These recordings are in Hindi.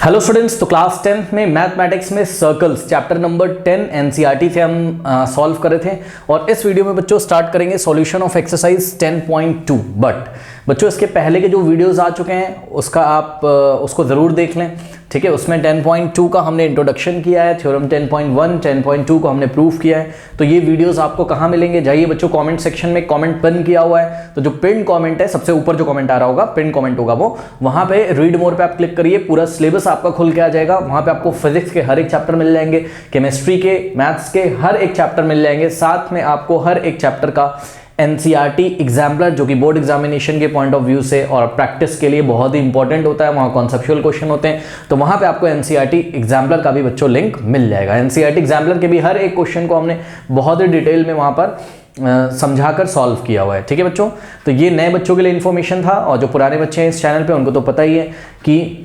हेलो स्टूडेंट्स, तो क्लास 10 में मैथमेटिक्स में सर्कल्स चैप्टर नंबर 10 एनसीईआरटी से हम सॉल्व कर रहे थे और इस वीडियो में बच्चों स्टार्ट करेंगे सॉल्यूशन ऑफ एक्सरसाइज 10.2। बट बच्चों इसके पहले के जो वीडियोस आ चुके हैं उसका आप उसको ज़रूर देख लें, ठीक है। उसमें 10.2 का हमने इंट्रोडक्शन किया है, थ्योरम 10.1, 10.2 को हमने प्रूफ किया है। तो ये वीडियोस आपको कहाँ मिलेंगे? जाइए बच्चों कमेंट सेक्शन में, कमेंट पिन किया हुआ है, तो जो पिन कमेंट है सबसे ऊपर जो कमेंट आ रहा होगा पिन कमेंट होगा वो, वहाँ पे रीड मोर पे आप क्लिक करिए, पूरा सिलेबस आपका खुल के आ जाएगा। वहाँ पे आपको फिजिक्स के हर एक चैप्टर मिल जाएंगे, केमिस्ट्री के, मैथ्स के हर एक चैप्टर मिल जाएंगे, साथ में आपको हर एक चैप्टर का एनसीईआरटी एग्जाम्पलर जो कि बोर्ड एग्जामिनेशन के पॉइंट ऑफ व्यू से और प्रैक्टिस के लिए बहुत ही इंपॉर्टेंट होता है, वहाँ कॉन्सेप्चुअल क्वेश्चन होते हैं। तो वहाँ पे आपको एनसीईआरटी एग्जाम्पलर का भी बच्चों लिंक मिल जाएगा। एनसीईआरटी एग्जाम्पलर के भी हर एक क्वेश्चन को हमने बहुत ही डिटेल में वहाँ पर समझाकर सॉल्व किया हुआ है, ठीक है बच्चों। तो ये नए बच्चों के लिए इन्फॉर्मेशन था और जो पुराने बच्चे हैं इस चैनल पे उनको तो पता ही है कि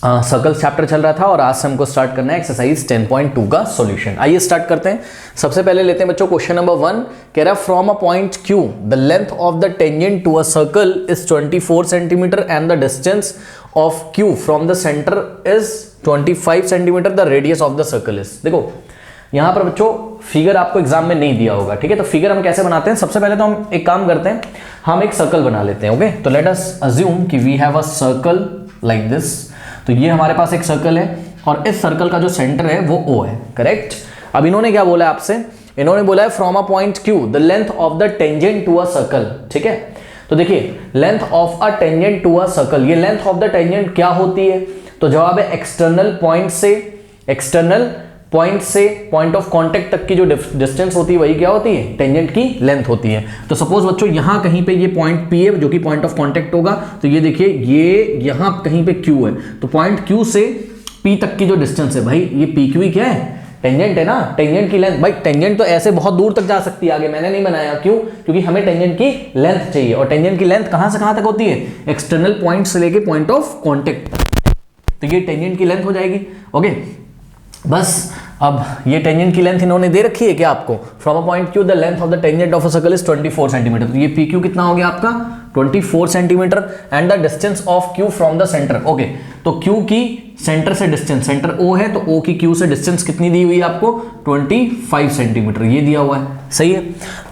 सर्कल्स चैप्टर चल रहा था और आज से हमको स्टार्ट करना है एक्सरसाइज 10.2 का सॉल्यूशन। आइए स्टार्ट करते हैं। सबसे पहले लेते हैं बच्चों क्वेश्चन नंबर 1। कह रहा है from a point Q the length of the tangent to a circle is 24 centimetre and the distance of Q from the centre is 25 centimetre, the radius of the circle is. देखो यहां पर बच्चों फिगर आपको एग्जाम में नहीं दिया होगा, ठीक है। तो फिगर हम कैसे बनाते हैं? सबसे पहले तो हम एक काम करते हैं, हम एक सर्कल बना लेते हैं, ओके। तो लेट अस अज्यूम कि we have a circle like this. तो ये हमारे पास एक सर्कल है और इस सर्कल का जो सेंटर है वो O है, करेक्ट। अब इन्होंने क्या बोला है आपसे? इन्होंने बोला है from a point Q the length of the tangent to a circle, ठीक है। तो देखिए length of a tangent to a circle, ये लेंथ ऑफ द टेंजेंट क्या होती है? तो जवाब है एक्सटर्नल पॉइंट से पॉइंट ऑफ कांटेक्ट तक की जो डिस्टेंस होती है वही क्या होती है? टेंजेंट की लेंथ होती है। तो सपोज बच्चों यहां कहीं पे ये पॉइंट P है जो कि पॉइंट ऑफ कांटेक्ट होगा, तो ये देखिए ये यहां कहीं पे Q है, तो पॉइंट Q से P तक की जो डिस्टेंस है भाई ये PQ क्या है? टेंजेंट है ना, टेंजेंट की लेंथ। भाई टेंजेंट तो ऐसे बहुत दूर तक जा सकती है, आगे मैंने नहीं बनाया, क्यों? क्योंकि हमें टेंजेंट की लेंथ चाहिए और टेंजेंट की लेंथ कहां से कहां तक होती है? एक्सटर्नल पॉइंट से लेके पॉइंट ऑफ कॉन्टेक्ट तक। तो ये टेंजेंट की लेंथ हो जाएगी, ओके। बस अब ये टेंजेंट की लेंथ इन्होंने दे रखी है क्या आपको? From a point Q the length of the tangent of a circle is 24 centimetre. तो ये PQ कितना हो गया आपका? 24 centimetre and the distance of Q from the centre, okay. तो Q की सेंटर से डिस्टेंस, सेंटर O है तो O की Q से डिस्टेंस कितनी दी हुई है आपको? 25 सेंटीमीटर, ये दिया हुआ है, सही है।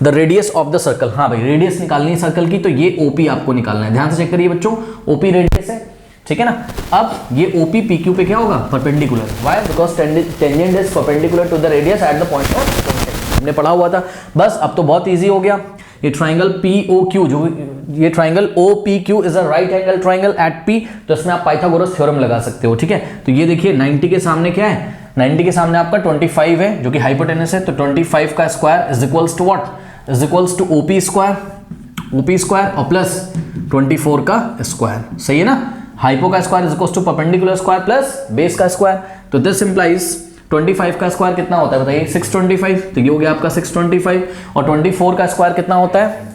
The radius of the circle, हाँ भाई रेडियस निकालनी है सर्कल की, तो ये OP आपको निकालना है। ध्यान से चेक करिए बच्चों, OP रेडियस है, ठीक है ना। अब ये OP PQ पे क्या होगा? Perpendicular. Why? Because tangent is perpendicular to the radius at the point of contact, हमने पढ़ा हुआ था। बस अब तो बहुत इजी हो गया। ये ट्राइंगल POQ, जो ये triangle OPQ is a right angle triangle at P, तो इसमें आप पाइथागोरस थ्योरम लगा सकते हो, ठीक है। तो ये देखिए 90 के सामने क्या है? 90 के सामने आपका 25 है जो कि हाइपोटेनस है, तो 25 का square is equals to what? Is equals to OP square और प्लस 24 का स्क्वायर, सही है ना। हाइपो का square is equals to perpendicular square plus base का स्क्वायर, तो दिस इंप्लाइज 25 का स्क्वायर कितना होता है बताइए? 625। तो ये हो गया आपका 625 और 24 का स्क्वायर कितना होता है?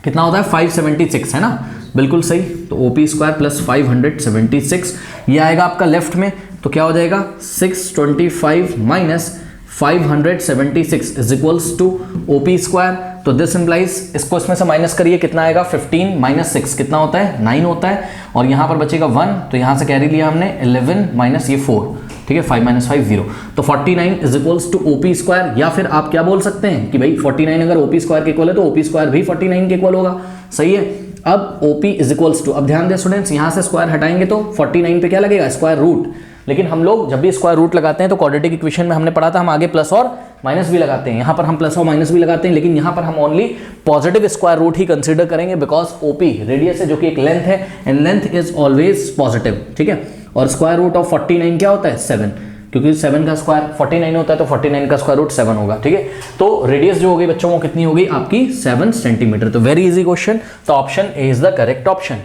कितना होता है? 576, है ना, बिल्कुल सही। तो OP स्क्वायर प्लस 576 ये आएगा आपका लेफ्ट में, तो क्या हो जाएगा? 625 minus 576 is equals to OP square. तो दिस इंप्लाइज, इसको इसमें से माइनस करिए, कितना आएगा? 15 माइनस 6 कितना होता है? 9 होता है, और यहाँ पर बचेगा 1, तो यहाँ से कैरी लिया हमने 11 माइनस ये 4, ठीक है, 5 माइनस 5 0, तो 49 is equals to OP square. या फिर आप क्या बोल सकते हैं कि भाई 49 अगर OP स्क्वायर के इक्वल है तो OP स्क्वायर भी 49 के इक्वल होगा, सही है। अब OP इज इक्वल्स टू, अब ध्यान दें स्टूडेंट्स, यहाँ से स्क्वायर हटाएंगे तो 49 पे क्या लगेगा? Square root. लेकिन हम लोग जब भी स्क्वायर रूट लगाते हैं तो क्वाड्रेटिक इक्वेशन में हमने पढ़ा था हम आगे प्लस और माइनस भी लगाते हैं, यहाँ पर हम प्लस और माइनस भी लगाते हैं, लेकिन यहाँ पर हम ओनली पॉजिटिव स्क्वायर रूट ही कंसीडर करेंगे, बिकॉज OP रेडियस है जो कि एक लेंथ है and length is always positive, ठीक है। और स्क्वायर रूट ऑफ 49 क्या होता है? 7, क्योंकि 7 का स्क्वायर 49 होता है तो 49 का स्क्वायर रूट 7 होगा, ठीक है। तो रेडियस जो होगी बच्चों वो कितनी होगी आपकी? 7 सेंटीमीटर। तो वेरी इजी क्वेश्चन, तो option A is the correct option.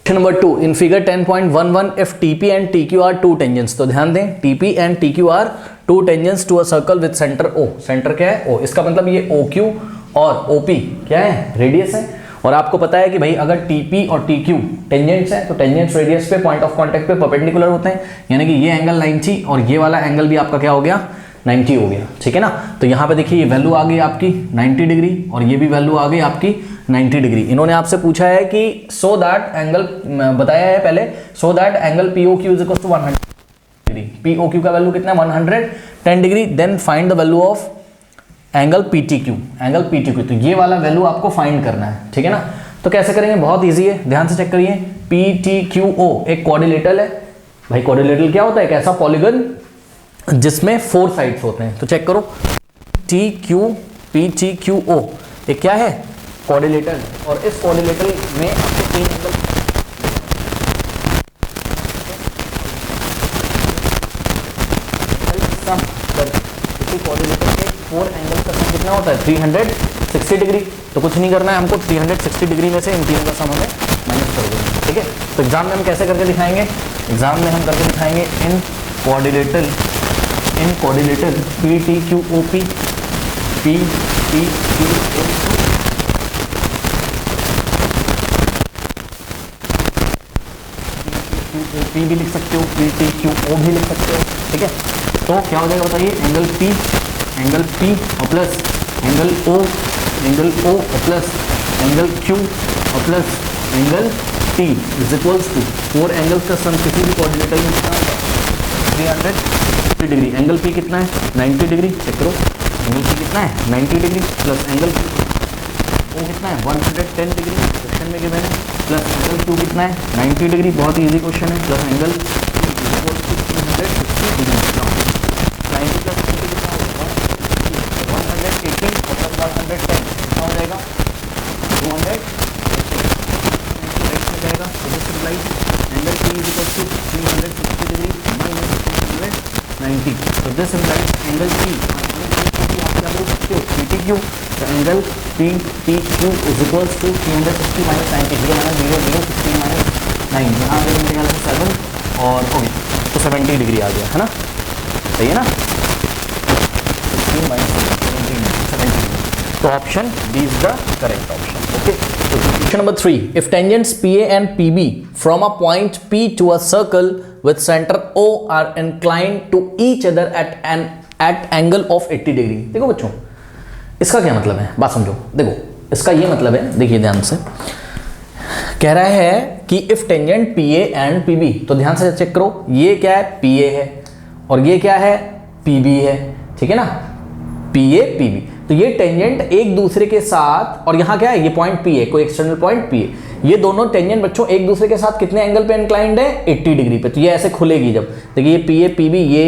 Number 2 in figure 10.11 if TP and TQ are two tangents. तो ध्यान दें TP and TQ are two tangents to a circle with centre O। Centre क्या है? O। इसका मतलब ये OQ और OP क्या है? रेडियस है। और आपको पता है कि भाई अगर TP और TQ टेंजेंट्स है तो टेंजेंट्स रेडियस पे पॉइंट ऑफ कांटेक्ट पे परपेंडिकुलर होते हैं, यानी कि ये एंगल 90 और ये वाला एंगल भी आपका क्या हो गया? 90 हो गया, ठीक है ना। तो यहाँ पे देखिए ये वैल्यू आ गई आपकी 90 डिग्री और ये भी वैल्यू आ गई आपकी 90 डिग्री। इन्होंने आपसे पूछा है कि सो दैट एंगल, बताया है पहले, so that angle POQ is equal to 100 degree. POQ का वैल्यू कितना है 110 degree. Then find the value of angle PTQ, angle PTQ। तो ये वाला वैल्यू आपको फाइंड करना है, ठीक है ना। तो कैसे करेंगे, बहुत ईजी है, ध्यान से चेक करिए। PTQO एक क्वाड्रिलेटरल है भाई। क्वाड्रिलेटरल क्या होता है, एक ऐसा पॉलीगन जिसमें 4 साइड्स होते हैं। तो चेक करो, PTQO एक क्या है, क्वाड्रिलेटरल। और इस क्वाड्रिलेटरल में आपको 3 एंगल क्वाड्रिलेटरल के 4 एंगल का सम कितना होता है 360 डिग्री। तो कुछ नहीं करना है हमको, 360 डिग्री में से इन तीनों का सम हमें माइनस कर देना, ठीक है। तो एग्जाम में हम कैसे करके दिखाएंगे, एग्जाम में हम करके दिखाएंगे इन क्वाड्रिलेटरल PTQOP PTQOP भी लिख सकते हो, PTQO भी लिख सकते हो, ठीक है। तो क्या हो जाएगा बताइए, एंगल P और प्लस एंगल O और प्लस एंगल Q और plus angle T is equals to 4 angles का सम किसी भी क्वाड्रिलेटरल में कितना होगा 360 डिग्री। एंगल P कितना है 90 डिग्री, चेक करो एंगल P कितना है 90 डिग्री, प्लस एंगल O कितना है 110 डिग्री क्वेश्चन में गिवन है, प्लस एंगल Q कितना है 90 डिग्री, बहुत ईजी क्वेश्चन है, प्लस एंगल 360 डिग्री। 90 प्लस 60 कितना होगा 118 और प्लस 110 कितना हो जाएगा 200 में जाएगा। तो this implies angle P is equal to 360 degree minus 390। तो दिस इम्प्लाइज एंगल P आप क्या बोल सकते हो PTQ। तो angle PTQ is equal to 360 minus 90, 0 minus 0 0 16 minus 9, यहाँ पे मेरे ख्याल से 7 और ओके तो 70 डिग्री आ गया है ना, सही है ना, 16 माइनस 70। तो option D is the correct option, okay. Question number 3, if tangents PA and PB from a point P to a circle with center O are inclined to each other at angle of 80 degree. देखो बच्चों इसका क्या मतलब है, बात समझो। देखो इसका ये मतलब है, देखिए ध्यान से, कह रहा है कि if tangent PA and PB, तो ध्यान से चेक करो, ये क्या है PA है और ये क्या है PB है, ठीक है ना, PA PB। तो ये टेंजेंट एक दूसरे के साथ, और यहाँ क्या है ये पॉइंट P है, कोई एक्सटर्नल पॉइंट P है। ये दोनों टेंजेंट बच्चों एक दूसरे के साथ कितने एंगल पे इंक्लाइंड है 80 डिग्री पे। तो ये ऐसे खुलेगी जब, देखिए ये PA PB ये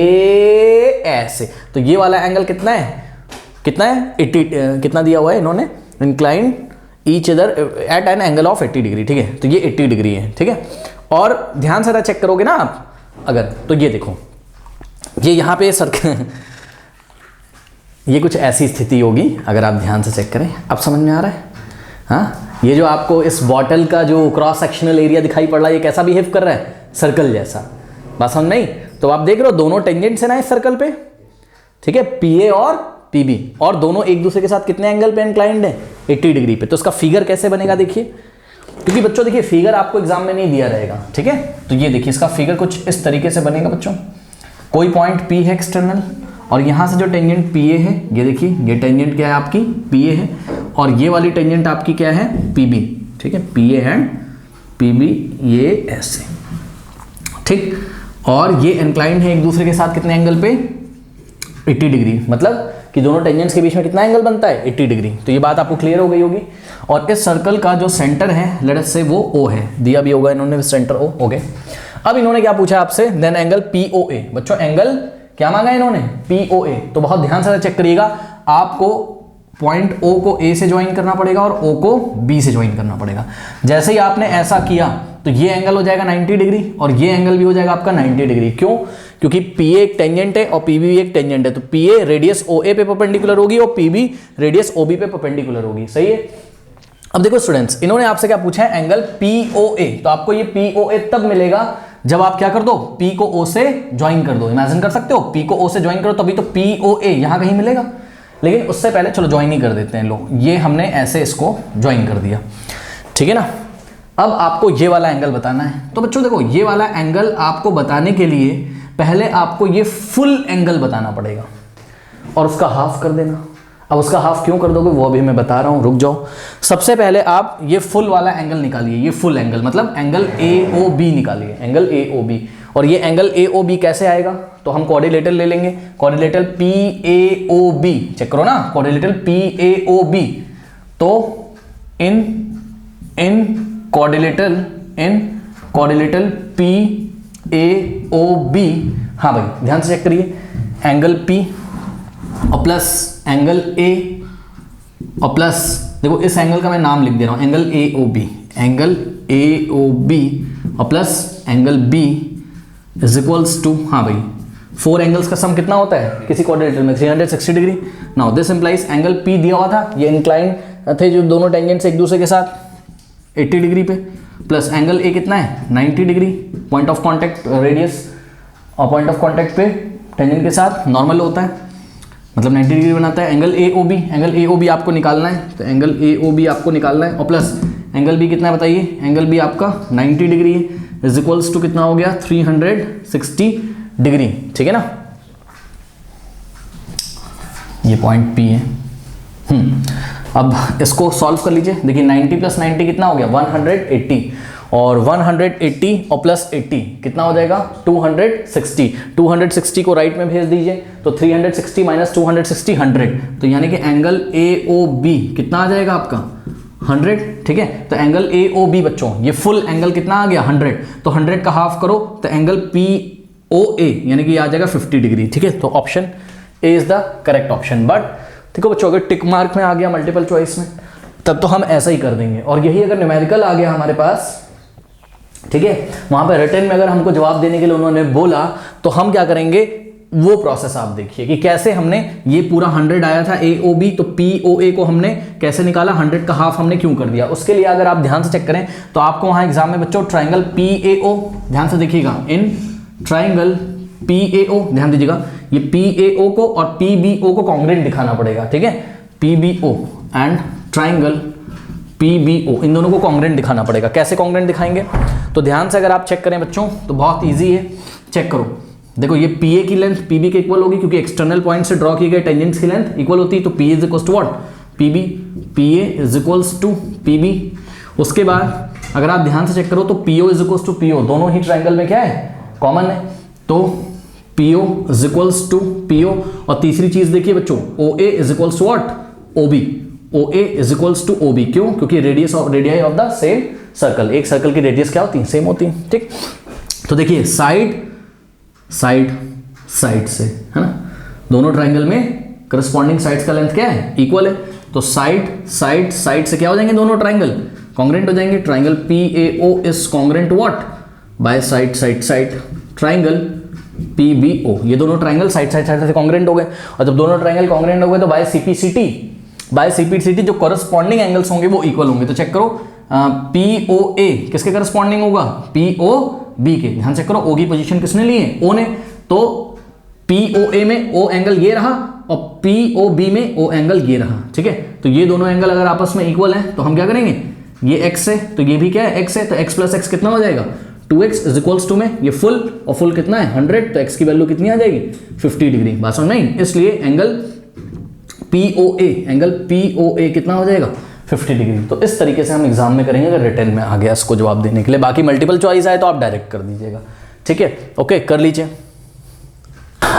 ऐसे, तो ये वाला एंगल कितना है 80, कितना दिया हुआ है इन्होंने, inclined each other at an angle of 80 degree, ठीक है। तो ये 80 डिग्री है, ठीक है। और ध्यान से चेक करोगे ना आप अगर, तो ये देखो ये यहाँ पे सर्कल ये कुछ ऐसी स्थिति होगी, अगर आप ध्यान से चेक करें, अब समझ में आ रहा है। हाँ, ये जो आपको इस बॉटल का जो क्रॉस सेक्शनल एरिया दिखाई पड़ रहा है, ये कैसा बिहेव कर रहा है, सर्कल जैसा, बात समझ नहीं। तो आप देख रहे हो दोनों टेंजेंट्स है ना इस सर्कल पे, ठीक है, PA और PB, और दोनों एक दूसरे के साथ कितने एंगल पे इंक्लाइंड है 80 डिग्री पे। तो इसका फिगर कैसे बनेगा देखिए, क्योंकि बच्चों देखिए फिगर आपको एग्जाम में नहीं दिया रहेगा, ठीक है। तो ये देखिए इसका फिगर कुछ इस तरीके से बनेगा बच्चों, कोई पॉइंट P है एक्सटर्नल, और यहाँ से जो टेंजेंट PA है, ये देखिए ये टेंजेंट क्या है आपकी PA है, और ये वाली टेंजेंट आपकी क्या है PB, ठीक है, PA एंड PB ये ऐसे, ठीक। और ये इंक्लाइंड है एक दूसरे के साथ कितने एंगल पे 80 डिग्री, मतलब कि दोनों टेंजेंट्स के बीच में कितना एंगल बनता है 80 डिग्री। तो ये बात आपको क्लियर हो गई होगी। और इस सर्कल का जो सेंटर है लेट अस से वो O है, दिया भी होगा इन्होंने सेंटर O, ओके। अब इन्होंने क्या पूछा आपसे, देन एंगल POA। बच्चों एंगल क्या मांगा इन्होंने POA, तो बहुत ध्यान से चेक करिएगा, आपको पॉइंट O को A से ज्वाइन करना पड़ेगा और O को B से ज्वाइन करना पड़ेगा। जैसे ही आपने ऐसा किया तो ये एंगल हो जाएगा 90 डिग्री और ये एंगल भी हो जाएगा आपका 90 डिग्री। क्यों? क्योंकि PA एक टेंजेंट है और PB भी एक टेंजेंट है, तो PA रेडियस OA पे परपेंडिकुलर होगी और PB रेडियस OB पे परपेंडिकुलर होगी, सही है। अब देखो स्टूडेंट्स, इन्होंने आपसे क्या पूछा है, एंगल POA। तो आपको ये POA तब मिलेगा जब आप क्या कर दो, P को O से ज्वाइन कर दो। इमेजिन कर सकते हो, P को O से ज्वाइन करो तभी तो POA यहां कहीं मिलेगा। लेकिन उससे पहले चलो ज्वाइन ही कर देते हैं, लो ये हमने ऐसे इसको ज्वाइन कर दिया, ठीक है ना। अब आपको ये वाला एंगल बताना है। तो बच्चों देखो, ये वाला एंगल आपको बताने के लिए पहले आपको ये फुल एंगल बताना पड़ेगा और उसका हाफ कर देना। अब उसका हाफ क्यों कर दोगे वो अभी मैं बता रहा हूँ, रुक जाओ। सबसे पहले आप ये फुल वाला एंगल निकालिए, ये फुल एंगल मतलब एंगल AOB निकालिए, एंगल AOB। और ये एंगल AOB कैसे आएगा, तो हम कोऑर्डिनेटर ले लेंगे, कोऑर्डिनेटर PAOB, चेक करो ना, कोऑर्डिनेटर PAOB। तो इन कोऑर्डिनेटर PAOB, हाँ भाई ध्यान से चेक करिए, एंगल P और प्लस एंगल A और प्लस देखो इस एंगल का मैं नाम लिख दे रहा हूं, एंगल AOB और plus angle B is equals to, हाँ भाई 4 एंगल्स का सम कितना होता है किसी कोऑर्डिनेटर में, 360 degree. Now this implies angle P दिया हुआ था, ये इंक्लाइन थे जो दोनों टेंजेंट्स एक दूसरे के साथ 80 डिग्री पे, प्लस एंगल A कितना है 90 degree, point of contact radius और पॉइंट ऑफ कॉन्टैक्ट पे टेंजेंट के साथ नॉर्मल होता है, मतलब 90 डिग्री बनाता है। एंगल AOB आपको निकालना है, तो एंगल AOB आपको निकालना है और प्लस एंगल B कितना है बताइए, एंगल B आपका 90 डिग्री है, इज इक्वल्स टू कितना हो गया 360 डिग्री, ठीक है ना। ये पॉइंट P है। अब इसको सॉल्व कर लीजिए, देखिए 90 प्लस 90 कितना हो गया 180, और 180 और प्लस 80 कितना हो जाएगा 260 को राइट में भेज दीजिए, तो 360 माइनस 260 100, तो यानी कि एंगल AOB कितना आ जाएगा आपका 100, ठीक है। तो एंगल AOB बच्चों ये फुल एंगल कितना आ गया 100, तो 100 का हाफ करो तो एंगल POA यानी कि आ जाएगा 50 डिग्री, ठीक है। तो option A is the correct option. But देखो बच्चों अगर टिक मार्क में आ गया मल्टीपल चॉइस में तब तो हम ऐसा ही कर देंगे, और यही अगर न्यूमेरिकल आ गया हमारे पास, ठीक है, वहां पर रिटर्न में अगर हमको जवाब देने के लिए उन्होंने बोला तो हम क्या करेंगे, वो प्रोसेस आप देखिए कि कैसे हमने ये पूरा 100 आया था AOB, तो POA को हमने कैसे निकाला, 100 का हाफ हमने क्यों कर दिया। उसके लिए अगर आप ध्यान से चेक करें तो आपको वहां एग्जाम में बच्चों ट्राइंगल PAO, ध्यान से देखिएगा, इन ट्राइंगल PAO ध्यान दीजिएगा, ये PAO को और PBO को कॉन्ग्रुएंट दिखाना पड़ेगा, ठीक है। PBO एंड ट्राइंगल PBO इन दोनों को कॉन्ग्रुएंट दिखाना पड़ेगा। कैसे कॉन्ग्रुएंट दिखाएंगे, तो ध्यान से अगर आप चेक करें बच्चों तो बहुत ईजी है, चेक करो। देखो ये PA की लेंथ PB के इक्वल होगी, क्योंकि एक्सटर्नल पॉइंट से ड्रॉ की गई टेंजेंट्स की लेंथ इक्वल होती है, तो PA is equals to what PB, PA is equals to PB। उसके बाद अगर आप ध्यान से चेक करो तो PO is equals to PO, दोनों ही ट्राइंगल में क्या है कॉमन है, तो PO is equals to PO। और तीसरी चीज देखिए बच्चों OA is equals to what OB, OA is equals to OB, क्यों, क्योंकि radius of radii of the same circle, एक सर्कल की रेडियस क्या होती है सेम होती है, ठीक। तो देखिए साइड से है ना, दोनों ट्राइंगल में करस्पॉन्डिंग साइड्स का लेंथ क्या है इक्वल है, तो साइड से क्या हो जाएंगे दोनों ट्राइंगल कॉन्ग्रुएंट हो जाएंगे। Triangle PAO is congruent what by side triangle PBO, ये दोनों ट्राइंगल साइड से कॉन्ग्रुएंट हो गए, और जब दोनों ट्राइंगल कॉन्ग्रुएंट हो गए तो बाय CPCT जो करस्पॉन्डिंग एंगल्स होंगे वो इक्वल होंगे। तो चेक करो POA किसके करस्पॉन्डिंग होगा POB के, ध्यान चेक करो O की पोजीशन किसने ली है O ने, तो POA में O एंगल ये रहा और POB में O एंगल ये रहा, ठीक है। तो ये दोनों एंगल अगर आपस में इक्वल हैं तो हम क्या करेंगे, ये x है तो ये भी क्या है x है, तो x प्लस x कितना हो जाएगा 2x इज इक्वल्स टू में ये फुल, और फुल कितना है 100, तो x की वैल्यू कितनी आ जाएगी 50 डिग्री, बात समझ नहीं। इसलिए एंगल POA कितना हो जाएगा 50 डिग्री। तो इस तरीके से हम एग्जाम में करेंगे अगर रिटर्न में आ गया इसको जवाब देने के लिए। बाकी मल्टीपल चॉइस आए तो आप डायरेक्ट कर दीजिएगा, ठीक है, ओके कर लीजिए।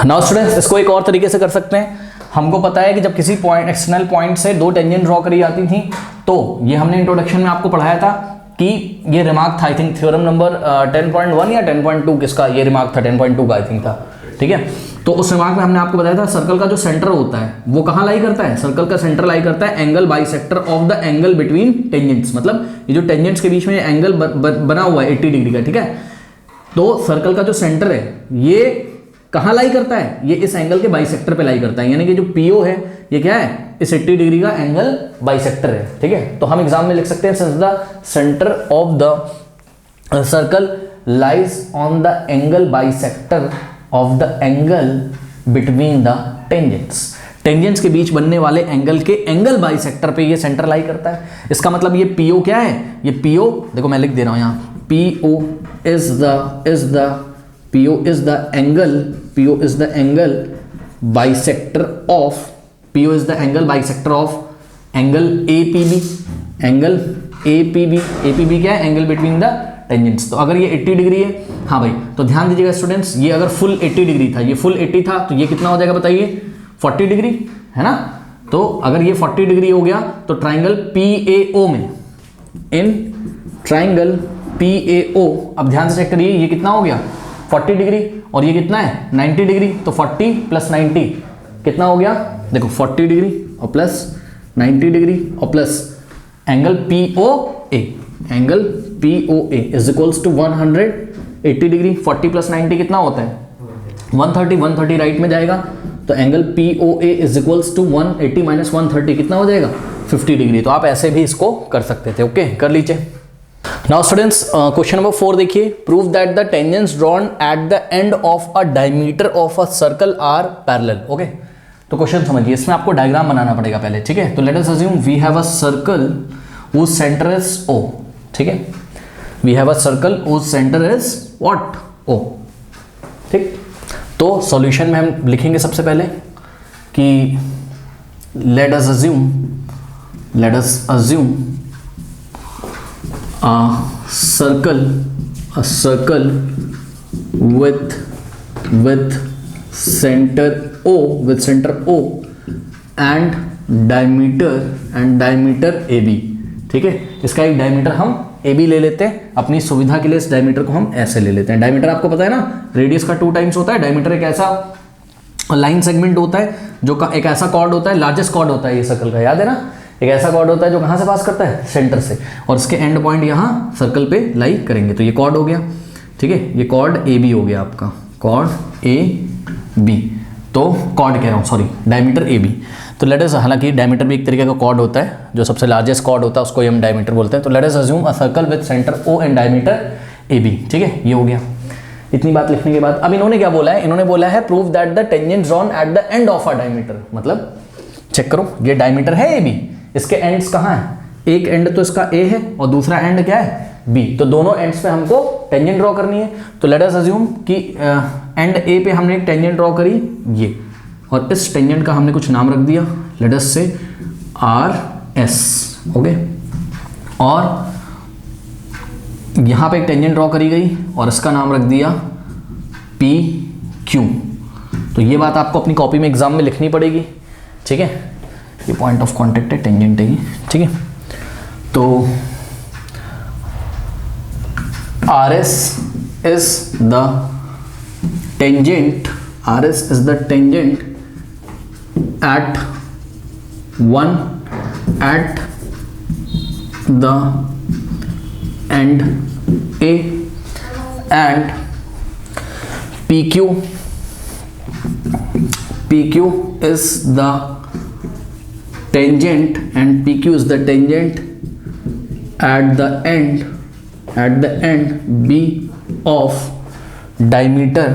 नाउ स्टूडेंट्स इसको एक और तरीके से कर सकते हैं। हमको पता है कि जब किसी पॉइंट एक्सटर्नल पॉइंट से दो टेंजेंट ड्रॉ करी जाती थी, तो ये हमने इंट्रोडक्शन में आपको पढ़ाया था कि ये रिमार्क था, आई थिंक थ्योरम नंबर 10.1 या 10.2 किसका ये रिमार्क था, 10.2 का आई थिंक था, ठीक है। तो उस रिमार्क में हमने आपको बताया था सर्कल का जो सेंटर होता है वो कहाँ लाई करता है, सर्कल का सेंटर लाई करता है angle bisector of the angle between tangents, मतलब ये जो टेंजेंट्स के बीच में एंगल बना हुआ है 80 डिग्री का, ठीक है। तो सर्कल का जो सेंटर है ये कहाँ लाई करता है, ये इस एंगल के बाइसेक्टर पे लाई करता है, यानी कि जो PO है ये क्या है इस 80 डिग्री का एंगल बाइसेक्टर है, ठीक है। तो हम एग्जाम में लिख सकते हैं since the centre of the circle lies on the angle bisector of the angle between the tangents के बीच बनने वाले एंगल के एंगल बाइसेक्टर पे ये सेंटर लाई करता है। इसका मतलब ये PO क्या है, ये PO देखो मैं लिख दे रहा हूं यहां, PO is the angle bisector of PO is the angle bisector of angle APB, angle APB, APB क्या है, एंगल बिटवीन द टेंजेंट्स। तो अगर ये 80 डिग्री है, हाँ भाई, तो ध्यान दीजिएगा स्टूडेंट्स, ये अगर फुल 80 डिग्री था, ये फुल 80 था, तो ये कितना हो जाएगा बताइए, 40 डिग्री है ना। तो अगर ये 40 डिग्री हो गया तो ट्राइंगल PAO में, इन ट्राइंगल PAO, अब ध्यान से चेक करिए, ये कितना हो गया 40 डिग्री और ये कितना है 90 डिग्री, तो 40 प्लस 90 कितना हो गया, देखो 40 डिग्री और प्लस 90 डिग्री और plus angle POA, angle POA is equals to 180 degree. 40 plus 90 कितना होता है 130, 130 राइट में जाएगा, तो angle POA is equals to 180 minus 130 कितना हो जाएगा 50 डिग्री। तो आप ऐसे भी इसको कर सकते थे, ओके, कर लीजिए। नाउ स्टूडेंट्स, क्वेश्चन नंबर 4 देखिए, prove that the tangents drawn at the end of a diameter of a circle are parallel. Okay, तो क्वेश्चन समझिए, इसमें आपको डायग्राम बनाना पड़ेगा पहले, ठीक है। तो let us assume we have a circle whose center is O, ठीक है, we have a circle whose center is what, O, ठीक। तो सॉल्यूशन में हम लिखेंगे सबसे पहले कि let us assume a circle with center O and diameter AB, ठीक है। इसका एक डायमीटर हम AB ले लेते हैं, अपनी सुविधा के लिए इस डायमीटर को हम ऐसे ले लेते हैं। डायमीटर आपको पता है ना, रेडियस का 2 टाइम्स होता है। डायमीटर एक ऐसा लाइन सेगमेंट होता है जो का एक ऐसा कॉर्ड होता है, लार्जेस्ट कॉर्ड होता है ये सर्कल का, याद है ना, एक ऐसा कॉर्ड होता है जो कहाँ से पास करता है, सेंटर से, और इसके एंड पॉइंट यहाँ सर्कल पे लाई करेंगे। तो ये कॉर्ड हो गया, ठीक है, ये कॉर्ड AB हो गया आपका, कॉर्ड AB, तो कॉर्ड कह रहा हूँ, सॉरी, डायमीटर AB। तो लेट अस, हालांकि डायमीटर भी एक तरीके का कॉर्ड होता है, जो सबसे लार्जेस्ट कॉर्ड होता है उसको हम डायमीटर बोलते हैं। तो let us assume a circle with centre O and diameter AB, ठीक है, ये हो गया। इतनी बात लिखने के बाद अब इन्होंने क्या बोला है, इन्होंने बोला है prove that the tangent drawn at the end of a diameter. मतलब चेक करो, ये डायमीटर है AB, इसके एंड्स कहाँ हैं, एक एंड तो इसका A है और दूसरा एंड क्या है B, तो दोनों एंड्स पे हमको टेंजेंट ड्रॉ करनी है। तो लेट अस अज्यूम कि एंड A पे हमने एक टेंजेंट ड्रॉ करी ये, और इस टेंजेंट का हमने कुछ नाम रख दिया, लेट अस से RS, ओके, और यहाँ पे एक टेंजेंट ड्रॉ करी गई और इसका नाम रख दिया PQ। तो ये बात आपको अपनी कॉपी में एग्जाम में लिखनी पड़ेगी, ठीक है। ये पॉइंट ऑफ कांटेक्ट है, टेंजेंट है ये, ठीक है। तो RS is the tangent at the end A, and PQ is the tangent, and PQ is the tangent at the end B of diameter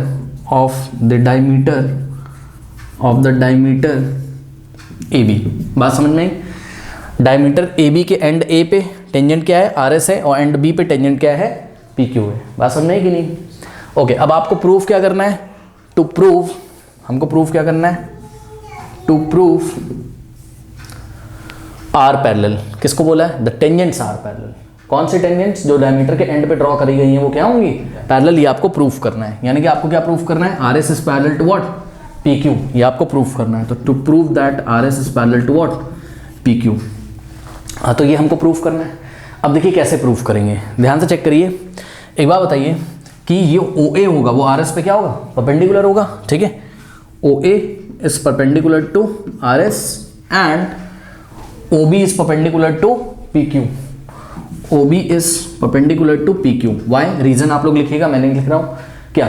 AB। बात समझ में आई? डायमीटर AB के एंड A पे टेंजेंट क्या है, RS है, और एंड B पे टेंजेंट क्या है, PQ है। बात समझ में आई कि नहीं? ओके, अब आपको प्रूफ क्या करना है, हमको प्रूफ क्या करना है, टू प्रूफ आर पैरेलल। किसको बोला है, द टेंजेंट्स आर पैरेलल। कौन सी टेंजेंट्स, जो डायमीटर के एंड पे ड्रॉ करी गई हैं वो क्या होंगी, पैरेलल। ये आपको प्रूफ करना है, यानी कि आपको क्या प्रूफ करना है, RS is parallel to what, PQ, ये आपको प्रूफ करना है। तो to prove that RS is parallel to what, PQ। हाँ, तो ये हमको प्रूफ करना है। अब देखिए कैसे प्रूफ करेंगे, ध्यान से चेक करिए। एक बात बताइए कि ये OA होगा वो RS पे क्या होगा, परपेंडिकुलर होगा, ठीक है। OA is perpendicular to RS and OB is perpendicular to PQ। OB is perpendicular to PQ। Why, reason आप लोग लिखिएगा, मैं नहीं लिख रहा हूं। क्या,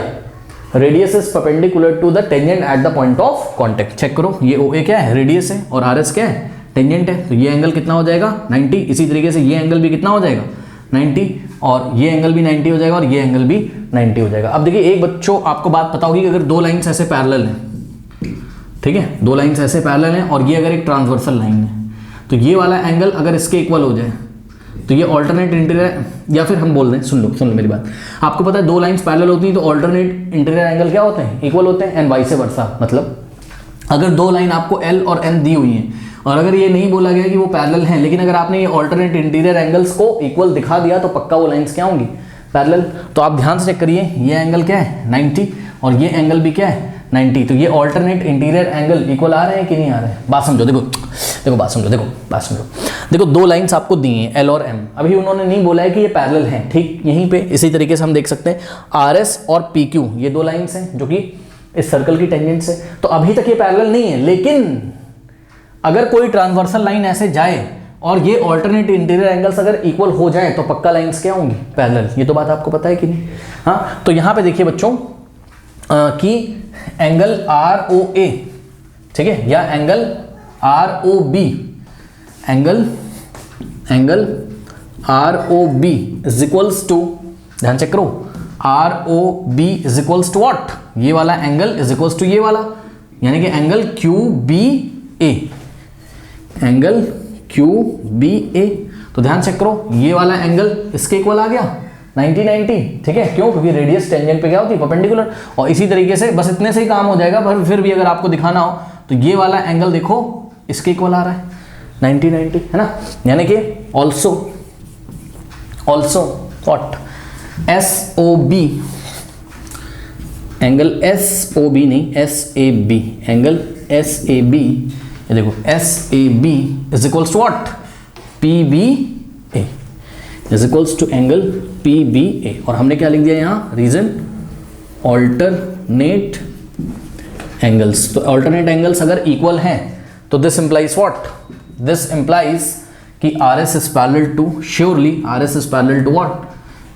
radius is perpendicular to the tangent at the point of contact. Check करो, ये OA क्या है, रेडियस है, और RS क्या है, टेंजेंट है। तो ये एंगल कितना हो जाएगा, 90। इसी तरीके से ये एंगल भी कितना हो जाएगा, 90, और ये एंगल भी 90 हो जाएगा, और ये एंगल भी 90 हो जाएगा। अब देखिए, एक बच्चों आपको बात पता होगी कि अगर दो लाइंस ऐसे पैरेलल हैं, ठीक है, दो लाइंस ऐसे पैरेलल हैं, और ये अगर एक ट्रांसवर्सल लाइन है, तो ये वाला एंगल अगर इसके इक्वल हो जाए तो ये ऑल्टरनेट इंटीरियर, या फिर हम बोल दें, सुन लो मेरी बात, आपको पता है दो लाइंस पैरेलल होती हैं तो ऑल्टरनेट इंटीरियर एंगल क्या होते हैं, इक्वल होते हैं, एंड वाइस वर्सा। मतलब अगर दो लाइन आपको L और N दी हुई हैं और अगर ये नहीं बोला गया कि वो पैरेलल हैं, लेकिन अगर आपने ये ऑल्टरनेट इंटीरियर एंगल्स को इक्वल दिखा दिया तो पक्का वो लाइंस क्या होंगी, पैरेलल। तो आप ध्यान से चेक करिए, ये एंगल क्या है 90 और ये एंगल भी क्या है 90, तो ये ऑल्टरनेट इंटीरियर एंगल इक्वल आ रहे हैं कि नहीं आ रहे हैं। बात समझो, देखो बात समझो, बात समझो। देखो दो लाइंस आपको दी हैं L और M, अभी उन्होंने नहीं बोला है कि ये पैरेलल हैं, ठीक। यहीं पे इसी तरीके से हम देख सकते हैं RS और PQ, ये दो लाइंस हैं जो कि इस सर्कल की टेंजेंट से, तो अभी तक ये पैरेलल नहीं है। लेकिन अगर कोई ट्रांसवर्सल लाइन ऐसे जाए और ये ऑल्टरनेट इंटीरियर एंगल्स अगर इक्वल हो जाए तो पक्का लाइंस क्या होंगी, पैरेलल। ये तो बात आपको पता है कि नहीं। हाँ, तो यहाँ पे देखिए बच्चों कि एंगल ROA, ठीक है, या angle ROB, angle ROB is equals to, ध्यान चेक करो, ROB is equals to what, ये वाला एंगल इज इक्वल्स टू ये वाला, यानी कि एंगल QBA, एंगल QBA। तो ध्यान चेक करो, ये वाला एंगल इसके इक्वल आ गया 90, ठीक है। क्यों? क्योंकि रेडियस टेंजेंट पे क्या होती है, परपेंडिकुलर। और इसी तरीके से बस इतने से ही काम हो जाएगा, पर फिर भी अगर आपको दिखाना हो तो ये वाला एंगल देखो इसके इक्वल आ रहा है 90, है ना। यानी कि also what, SOB, angle SOB नहीं SAB, एंगल SAB, ये देखो SAB is equals to what, PBA is equals to angle PBA। और हमने क्या लिख दिया यहाँ, रीजन ऑल्टरनेट एंगल्स। तो ऑल्टरनेट एंगल्स अगर इक्वल हैं तो this implies what, this implies कि RS is parallel to, surely RS is parallel to what,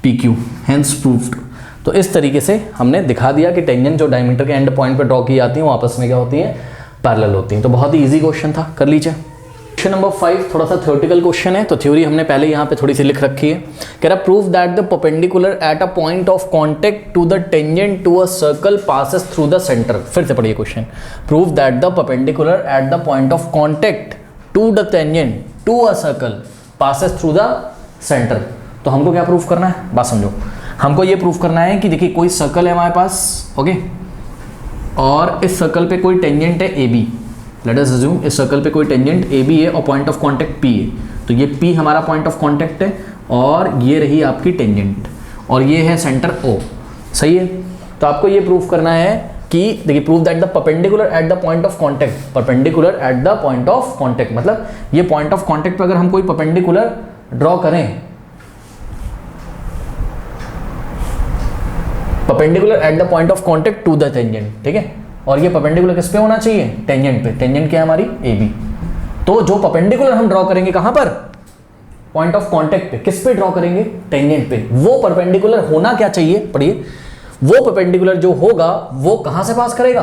PQ, hence proved. तो इस तरीके से हमने दिखा दिया कि टेंजेंट जो डायमीटर के एंड पॉइंट पे ड्रॉ की जाती है वो आपस में क्या होती है, पैरेलल होती हैं। तो बहुत ही इजी क्वेश्चन था, कर लीजिए। क्वेश्चन नंबर 5 थोड़ा सा थ्योरेटिकल क्वेश्चन है, तो थ्योरी हमने पहले यहाँ पे थोड़ी सी लिख रखी है। कह रहा prove that the perpendicular at a point of contact to the tangent to a circle passes through the centre. फिर से पढ़िए question, prove that the perpendicular at the point of contact to the tangent to a circle passes through the centre. तो हमको क्या प्रूव करना है, बात समझो। हमको ये प्रूव करना है कि देखिए कोई सर्कल है हमारे पास, ओके, और इस सर्कल पे कोई टेंजेंट है AB। लेट अस अज्यूम इस सर्कल पे कोई टेंजेंट AB है और पॉइंट ऑफ कांटेक्ट P है। तो ये P हमारा पॉइंट ऑफ कांटेक्ट है और ये रही आपकी टेंजेंट और ये है सेंटर O, सही है। तो आपको ये प्रूव करना है कि देखिए prove that the perpendicular at the point of contact, perpendicular at the point of contact मतलब ये पॉइंट ऑफ कांटेक्ट पे अगर हम कोई परपेंडिकुलर ड्रॉ करें, perpendicular at the point of contact to the tangent, ठीक है। और ये परपेंडिकुलर किस पे होना चाहिए, टेंजेंट पे। टेंजेंट क्या है हमारी, AB। तो जो परपेंडिकुलर हम ड्रॉ करेंगे कहां पर, पॉइंट ऑफ कांटेक्ट पे। किस पे ड्रॉ करेंगे, टेंजेंट पे। वो परपेंडिकुलर होना क्या चाहिए, पढ़िए, वो परपेंडिकुलर जो होगा वो कहां से पास करेगा,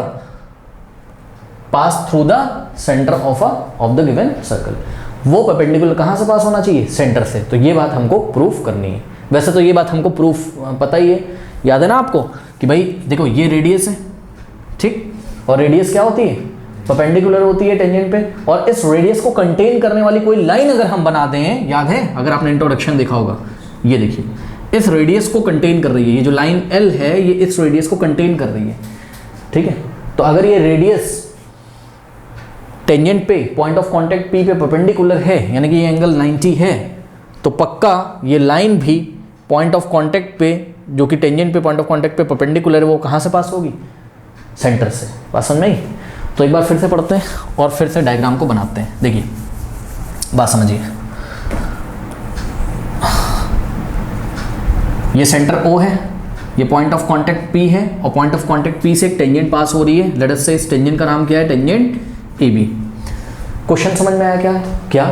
पास through the centre of the given circle. वो परपेंडिकुलर कहां से पास होना चाहिए, सेंटर से। तो ये बात हमको प्रूफ करनी है। वैसे तो ये बात हमको प्रूफ पता ही है, याद है ना आपको कि भाई देखो ये रेडियस है, ठीक, और रेडियस क्या होती है, परपेंडिकुलर होती है टेंजेंट पे। और इस रेडियस को कंटेन करने वाली कोई लाइन अगर हम बना दें, याद है अगर आपने इंट्रोडक्शन देखा होगा, ये देखिए इस रेडियस को कंटेन कर रही है, ये जो लाइन L है ये इस रेडियस को कंटेन कर रही है, ठीक है। तो अगर ये रेडियस टेंजेंट पे पॉइंट ऑफ कांटेक्ट P पे परपेंडिकुलर है, यानी कि ये एंगल 90 है, तो पक्का ये लाइन भी पॉइंट ऑफ कांटेक्ट पे, जो कि टेंजेंट पे पॉइंट ऑफ कांटेक्ट पे परपेंडिकुलर है, वो कहाँ से पास होगी, सेंटर से। बात समझ में आई। तो एक बार फिर से पढ़ते हैं और फिर से डायग्राम को बनाते हैं। देखिए बात समझिए, ये सेंटर O है, ये पॉइंट ऑफ कांटेक्ट P है और पॉइंट ऑफ कांटेक्ट P से एक टेंजेंट पास हो रही है। लेट अस से इस टेंजेंट का नाम क्या है, टेंजेंट AB। क्वेश्चन समझ में आया क्या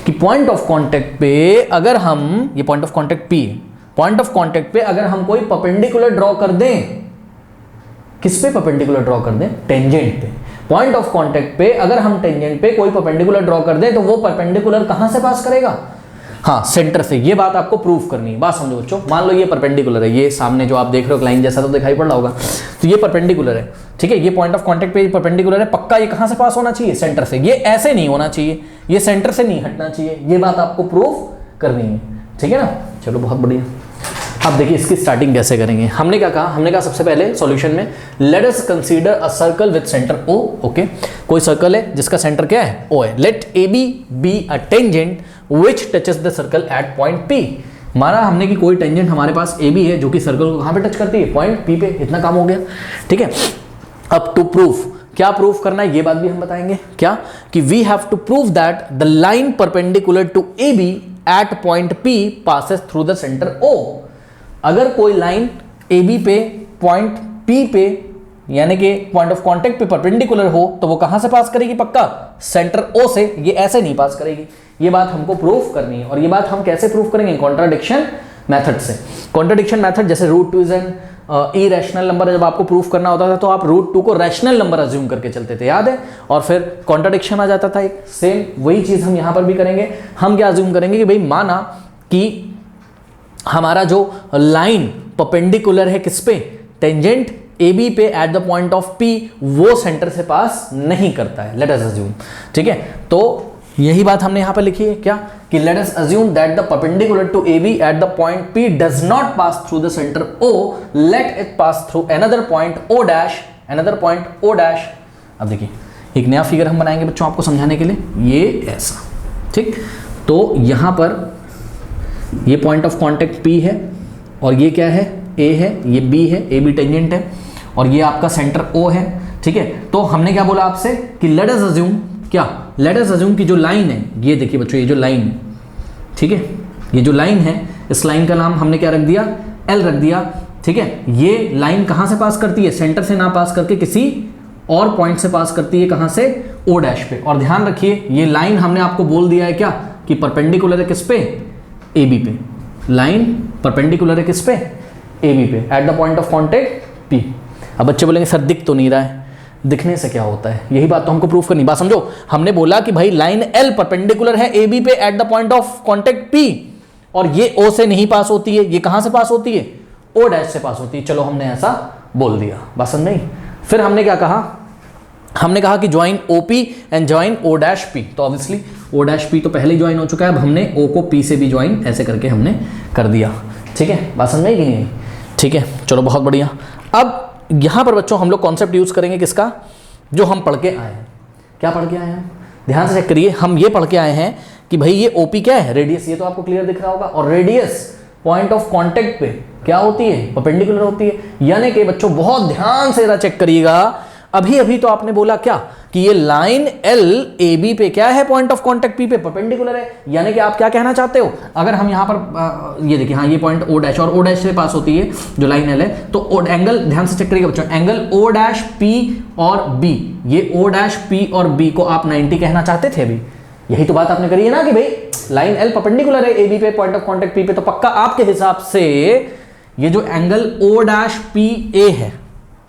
कि पॉइंट ऑफ कांटेक्ट पे अगर हम, ये पॉइंट ऑफ कांटेक्ट P है, पॉइंट ऑफ कांटेक्ट पे अगर हम कोई परपेंडिकुलर ड्रॉ कर दें, किस पे परपेंडिकुलर ड्रॉ कर दें, टेंजेंट पे। पॉइंट ऑफ कांटेक्ट पे अगर हम टेंजेंट पे कोई परपेंडिकुलर ड्रॉ कर दें तो वो परपेंडिकुलर कहां से पास करेगा, हाँ सेंटर से। ये बात आपको प्रूफ करनी है। बात समझो बच्चों, मान लो ये परपेंडिकुलर है, ये सामने जो आप देख रहे हो लाइन जैसा तो दिखाई पड़ रहा होगा, तो ये परपेंडिकुलर है, ठीक है। ये पॉइंट ऑफ कांटेक्ट पे परपेंडिकुलर है, पक्का ये कहां से पास होना चाहिए, सेंटर से। ये ऐसे नहीं होना चाहिए, ये सेंटर से नहीं हटना चाहिए। ये बात आपको प्रूफ करनी है, ठीक है ना। चलो बहुत बढ़िया। अब देखिए इसकी स्टार्टिंग कैसे करेंगे। हमने क्या कहा, हमने कहा सबसे पहले सॉल्यूशन में let us consider a circle with centre O। Okay, कोई सर्कल है जिसका सेंटर क्या है, O है। Let AB be a tangent which touches the circle at point P। माना हमने कि कोई टेंजेंट हमारे पास AB है जो कि सर्कल को कहां पे टच करती है, पॉइंट P पे। इतना काम हो गया, ठीक है। अब टू प्रूफ, क्या प्रूफ करना है ये बात भी हम बताएंगे। क्या कि we have to prove that the line perpendicular to AB at point P passes through the centre O। अगर कोई लाइन AB पे पॉइंट P पे यानी कि पॉइंट ऑफ कांटेक्ट पे परपेंडिकुलर हो तो वो कहां से पास करेगी, पक्का सेंटर O से। ये ऐसे नहीं पास करेगी, ये बात हमको प्रूफ करनी है। और ये बात हम कैसे प्रूफ करेंगे, कॉन्ट्राडिक्शन मेथड से। कॉन्ट्राडिक्शन मेथड जैसे √2 इज एन इरेशनल नंबर, जब आपको प्रूफ करना होता था तो आप √2 को रैशनल नंबर अज्यूम करके चलते थे, याद है, और फिर कॉन्ट्राडिक्शन आ जाता था एक। सेम वही चीज हम यहां पर भी करेंगे। हम क्या अज्यूम करेंगे कि भाई माना कि हमारा जो लाइन परपेंडिकुलर है किस पे, टेंजेंट AB पे eight the point of P, वो सेंटर से पास नहीं करता है, लेट अस अज्यूम, ठीक है। तो यही बात हमने यहां पर लिखी है क्या, कि let us assume that the perpendicular to AB at the point P does not pass through the centre O, let it pass through another point O dash, another point O dash. अब देखिए एक नया फिगर हम बनाएंगे बच्चों आपको समझाने के लिए, ये ऐसा, ठीक। तो यहां पर ये पॉइंट ऑफ कांटेक्ट P है और ये क्या है, A है, ये B है, AB टेंजेंट है, और ये आपका सेंटर O है, ठीक है। तो हमने क्या बोला आपसे कि लेट अस अज्यूम, क्या लेट अस अज्यूम कि जो लाइन है, ये देखिए बच्चों, ये जो लाइन है, ठीक है, ये जो लाइन है, इस लाइन का नाम हमने क्या रख दिया, L रख दिया, ठीक है। ये लाइन कहां से पास करती है, सेंटर से ना पास करके किसी और पॉइंट से पास करती है, कहां से, O डैश पे। और ध्यान रखिए ये लाइन हमने आपको बोल दिया है क्या, कि परपेंडिकुलर है किस पे, AB पे। लाइन परपेंडिकुलर है किस पे, AB पे, eight the point of contact P। अब बच्चे बोलेंगे सर दिख तो नहीं रहा है, दिखने से क्या होता है, यही बात तो हमको प्रूफ करनी। बात समझो, हमने बोला कि भाई लाइन L परपेंडिकुलर है AB पे eight the point of contact P, और ये O से नहीं पास होती है, ये कहां से पास होती है, O डैश से पास होती है। चलो हमने ऐसा बोल दिया, बात समझ नहीं। फिर हमने क्या कहा, हमने कहा कि join OP and join O dash P। तो ऑब्वियसली O डैश P तो पहले ही ज्वाइन हो चुका है, अब हमने O को P से भी ज्वाइन ऐसे करके हमने कर दिया, ठीक है। बात समझ में कि नहीं, ठीक है, चलो बहुत बढ़िया। अब यहां पर बच्चों हम लोग कॉन्सेप्ट यूज करेंगे किसका, जो हम पढ़ के आए हैं। क्या पढ़ के आए हैं, ध्यान से चेक करिए। हम ये पढ़ के आए हैं कि भाई ये OP क्या है, रेडियस, ये तो आपको क्लियर दिख रहा होगा, और रेडियस पॉइंट ऑफ कांटेक्ट पे क्या होती है, परपेंडिकुलर होती है। यानी कि बच्चों बहुत ध्यान से जरा चेक करिएगा, अभी अभी तो आपने बोला क्या कि ये लाइन L AB पे क्या है, पॉइंट ऑफ कांटेक्ट P पे परपेंडिकुलर है। यानी कि आप क्या कहना चाहते हो, अगर हम यहां पर ये देखिए, हाँ ये पॉइंट O डैश, और O डैश से पास होती है जो लाइन L है, तो एंगल, ध्यान से चेक करिएगा बच्चों, एंगल O डैश P और B, ये O डैश P और B को आप 90 कहना चाहते थे अभी, यही तो बात आपने करी है ना, कि भाई लाइन L परपेंडिकुलर है AB पे, पॉइंट ऑफ कांटेक्ट P पे, तो पक्का आपके हिसाब से ये जो एंगल O डैश PA है,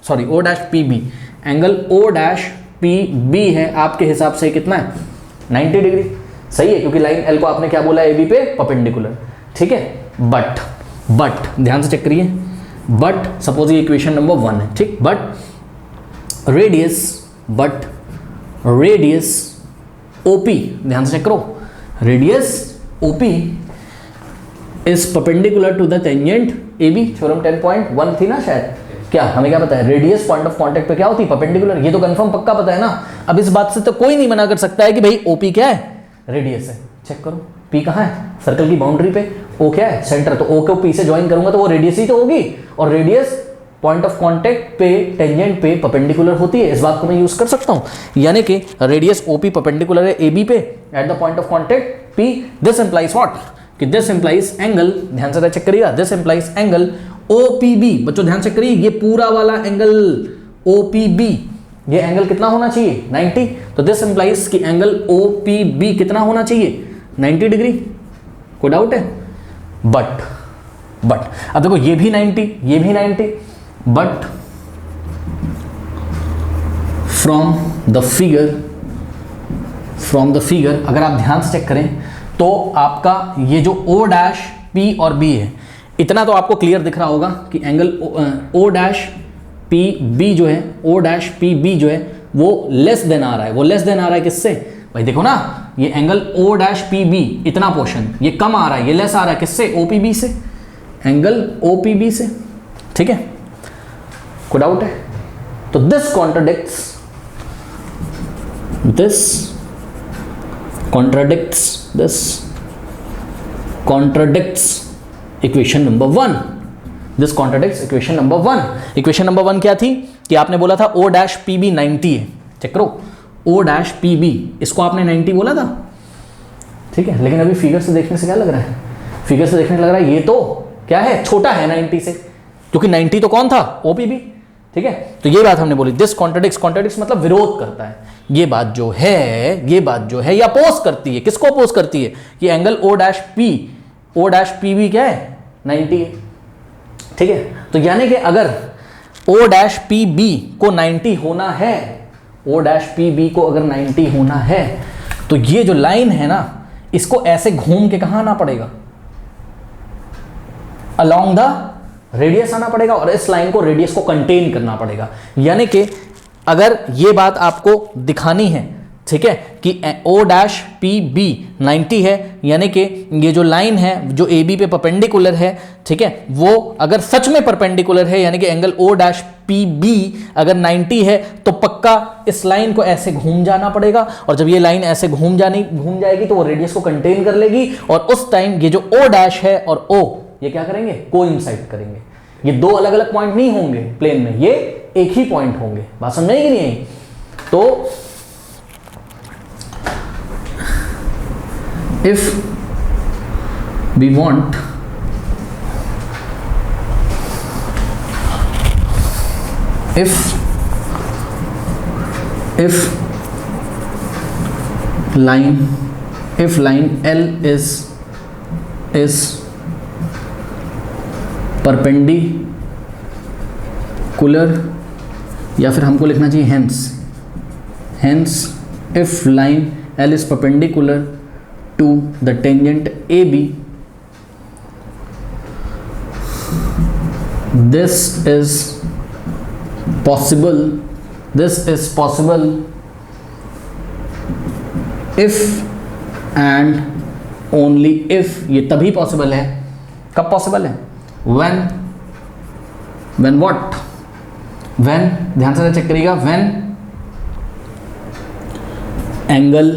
sorry O dash PB, angle O dash PB है, आपके हिसाब से कितना है, 90 डिग्री। सही है, क्योंकि लाइन L को आपने क्या बोला, AB पे परपेंडिकुलर, ठीक है। बट ध्यान से चेक करिए, बट सपोज ये इक्वेशन नंबर 1 है, ठीक। बट रेडियस OP, ध्यान से चेक करो, radius OP is perpendicular to the tangent AB। Theorem 10.1 थी ना शायद, क्या हमें क्या पता है, रेडियस पॉइंट ऑफ कांटेक्ट पे क्या होती है, परपेंडिकुलर। ये तो कंफर्म पक्का पता है ना। अब इस बात से तो कोई नहीं मना कर सकता है कि भाई OP क्या है, रेडियस है। चेक करो P कहाँ है, सर्कल की बाउंड्री पे, O क्या है, सेंटर, तो O को P से ज्वाइन करूंगा तो वो रेडियस ही तो होगी, और रेडियस पॉइंट ऑफ कांटेक्ट पे, टेंजेंट पे परपेंडिकुलर होती है। इस बात को मैं यूज कर सकता हूं, यानी कि रेडियस OP परपेंडिकुलर है AB पे eight the point of contact P। This implies what, कि दिस इंप्लाइज एंगल, ध्यान से चेक करिएगा, दिस इंप्लाइज एंगल OPB। बच्चों ध्यान से करिए, ये पूरा वाला एंगल OPB, ये एंगल कितना होना चाहिए, 90। तो दिस इंप्लाइज कि एंगल OPB कितना होना चाहिए, 90 डिग्री। कोई डाउट है, बट अब देखो ये भी 90, ये भी 90, बट फ्रॉम द फिगर अगर आप ध्यान से चेक करें तो आपका ये जो O डैश P और B है, इतना तो आपको क्लियर दिख रहा होगा कि एंगल O डैश PB जो है, O डैश PB जो है वो लेस देन आ रहा है। वो लेस देन आ रहा है किससे, भाई देखो ना, ये एंगल O डैश PB, इतना पोर्शन ये कम आ रहा है, ये लेस आ रहा है किससे, OPB से। एंगल OPB से, ठीक है, कोई डाउट है? तो this contradicts equation number 1। This contradicts equation number 1। Equation number 1 क्या थी कि आपने बोला था O'PB 90 है। चेक करो, O'PB इसको आपने 90 बोला था, ठीक है, लेकिन अभी फिगर से देखने से क्या लग रहा है? फिगर से देखने लग रहा है ये तो क्या है, छोटा है 90 से, क्योंकि 90 तो कौन था? OPB, ठीक है। तो ये बात हमने बोली, दिस कॉन्ट्राडिक्ट्स मतलब विरोध करता है। ये बात जो है ये अपोज करती है। किसको अपोज करती है? कि एंगल O'PB क्या है? 90 है, ठीक है। तो यानी कि अगर O'PB को 90 होना है, O'PB को अगर 90 होना है, तो ये जो लाइन है ना, इसको ऐसे घूम के कहां आना पड़ेगा? अलोंग द रेडियस आना पड़ेगा, और इस लाइन को, रेडियस को कंटेन करना पड़ेगा। यानी कि अगर ये बात आपको दिखानी है, ठीक है, कि O'PB 90 है, यानी कि ये जो लाइन है जो AB पे परपेंडिकुलर है, ठीक है, वो अगर सच में परपेंडिकुलर है, यानी कि एंगल O'PB अगर 90 है, तो पक्का इस लाइन को ऐसे घूम जाना पड़ेगा, और जब ये लाइन ऐसे घूम जाएगी तो वो रेडियस को कंटेन कर लेगी, और उस टाइम ये जो O' है और O ये क्या करेंगे? कोइंसाइड करेंगे। ये दो अलग अलग पॉइंट नहीं होंगे प्लेन में, ये एक ही पॉइंट होंगे। बात समझ आई कि नहीं आई? तो if we want if line L is perpendicular, या फिर हमको लिखना चाहिए hence if line L is perpendicular to the tangent AB, this is possible if and only if, ये तभी पॉसिबल है, कब पॉसिबल है? when what? when, ध्यान से चेक करिएगा, when angle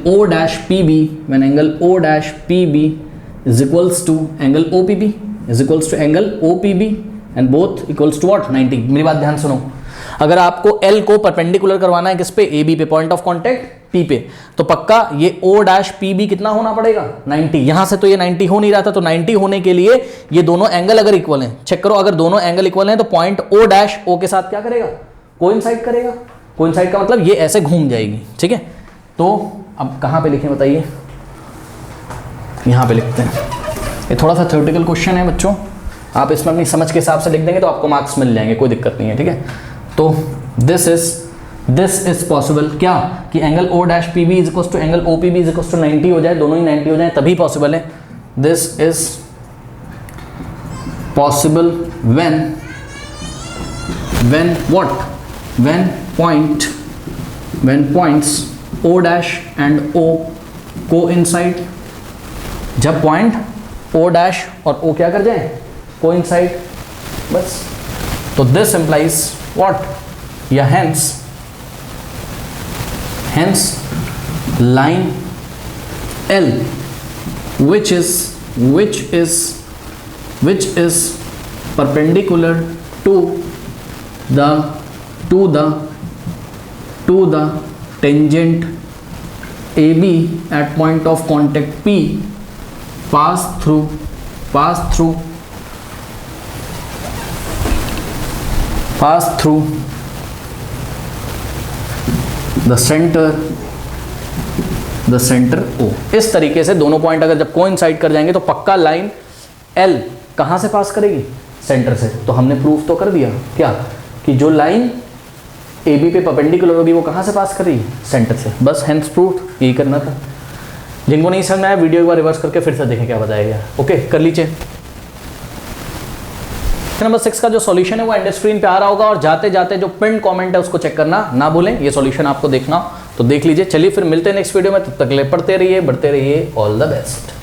O'PB is equals to angle OPB and both equals to what? 90। मेरी बात ध्यान सुनो, अगर आपको L को परपेंडिकुलर करवाना है किस पे? AB पे, पॉइंट ऑफ कांटेक्ट P पे, तो पक्का ये O'PB कितना होना पड़ेगा? 90। यहां से तो ये 90 हो नहीं रहा था, तो 90 होने के लिए ये दोनों एंगल अगर इक्वल हैं, चेक करो, अगर दोनों एंगल इक्वल हैं तो पॉइंट O' के साथ क्या करेगा? कोइंसाइड करेगा। कोइंसाइड का मतलब ये ऐसे घूम जाएगी, ठीक है। तो अब कहां पे लिखें बताइए? यहां पे लिखते हैं। ये थोड़ा सा थ्योरेटिकल क्वेश्चन है बच्चों, आप इसमें अपनी समझ के हिसाब से लिख देंगे तो आपको मार्क्स मिल जाएंगे, कोई दिक्कत नहीं है, ठीक है। तो दिस इज पॉसिबल, क्या कि angle O'PB is equal to angle OPB is equal to 90 हो जाए, दोनों ही 90 हो जाए, तभी पॉसिबल है। This is possible when what? when points O' and O coincide, जब पॉइंट O' और O क्या कर जाए? कोइंसाइड, बस। तो दिस इंप्लाइज व्हाट? या hence line L which is perpendicular to the tangent AB at point of contact P pass through the center O। इस तरीके से दोनों पॉइंट अगर जब कोइंसाइड कर जाएंगे तो पक्का लाइन L कहां से पास करेगी? सेंटर से। तो हमने प्रूफ तो कर दिया क्या, कि जो लाइन AB पे परपेंडिकुलर होगी वो कहां से पास करेगी? सेंटर से। बस हेंस प्रूफ, यही करना था। जिनको नहीं समझ में आया वीडियो एक बार रिवर्स करके फिर से देखें क्या बताया गया। ओके, कर लीजिए। नंबर 6 का जो सॉल्यूशन है वो एंड स्क्रीन पे आ रहा होगा, और जाते जाते जो पिन कमेंट है उसको चेक करना ना भूलें। ये सॉल्यूशन आपको देखना तो देख लीजिए। चलिए फिर मिलते हैं नेक्स्ट वीडियो में, तब तक के लिए पढ़ते रहिए, बढ़ते रहिए। All the best.